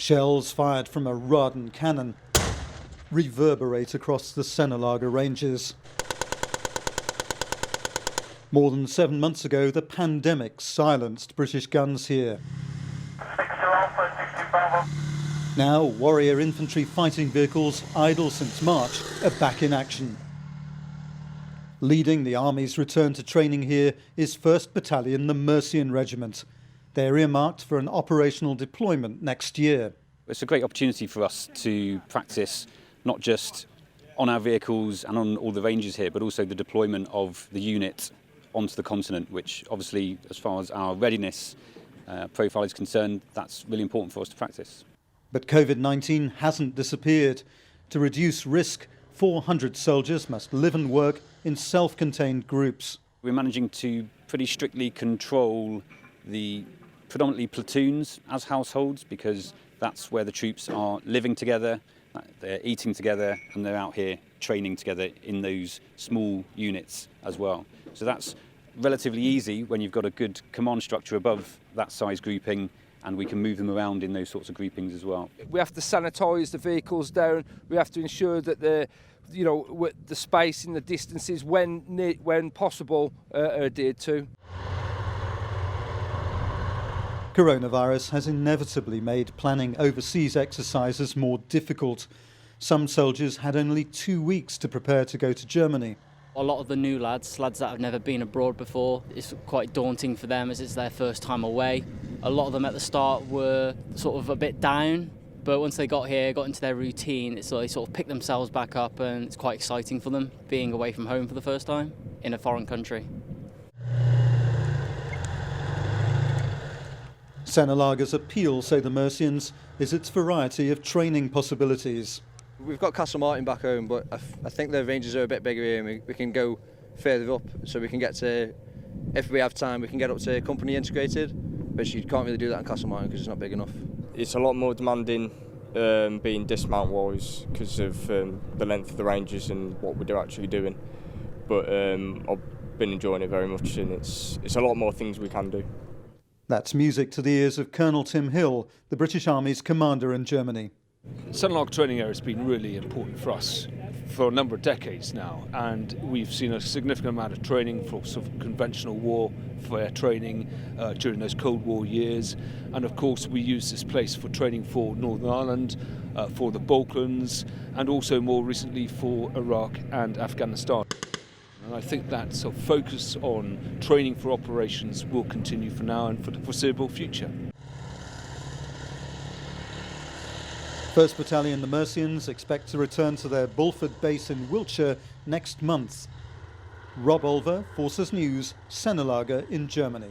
Shells fired from a Raden cannon reverberate across the Sennelager ranges. More than 7 months ago, the pandemic silenced British guns here. Now, warrior infantry fighting vehicles, idle since March, are back in action. Leading the Army's return to training here is 1st Battalion, the Mercian Regiment. They're earmarked for an operational deployment next year. It's a great opportunity for us to practice not just on our vehicles and on all the ranges here, but also the deployment of the unit onto the continent, which obviously, as far as our readiness profile is concerned, that's really important for us to practice. But COVID-19 hasn't disappeared. To reduce risk, 400 soldiers must live and work in self-contained groups. We're managing to pretty strictly control the predominantly platoons as households, because that's where the troops are living together, they're eating together, and they're out here training together in those small units as well. So that's relatively easy when you've got a good command structure above that size grouping, and we can move them around in those sorts of groupings as well. We have to sanitise the vehicles down. We have to ensure that the space and the distances, when possible, are adhered to. Coronavirus has inevitably made planning overseas exercises more difficult. Some soldiers had only 2 weeks to prepare to go to Germany. A lot of the new lads that have never been abroad before, it's quite daunting for them as it's their first time away. A lot of them at the start were sort of a bit down, but once they got here, got into their routine, they sort of picked themselves back up, and it's quite exciting for them being away from home for the first time in a foreign country. Sennelager's appeal, say the Mercians, is its variety of training possibilities. We've got Castle Martin back home, but I think the ranges are a bit bigger here, and we can go further up, so we can get to, if we have time, we can get up to company integrated, but you can't really do that in Castle Martin because it's not big enough. It's a lot more demanding being dismount-wise because of the length of the ranges and what we're actually doing, but I've been enjoying it very much, and it's a lot more things we can do. That's music to the ears of Colonel Tim Hill, the British Army's commander in Germany. Sennelager training area has been really important for us for a number of decades now, and we've seen a significant amount of training for sort of conventional warfare training during those Cold War years, and of course we use this place for training for Northern Ireland, for the Balkans, and also more recently for Iraq and Afghanistan. And I think that sort of focus on training for operations will continue for now and for the foreseeable future. 1st Battalion, the Mercians, expect to return to their Bulford base in Wiltshire next month. Rob Olver, Forces News, Sennelager in Germany.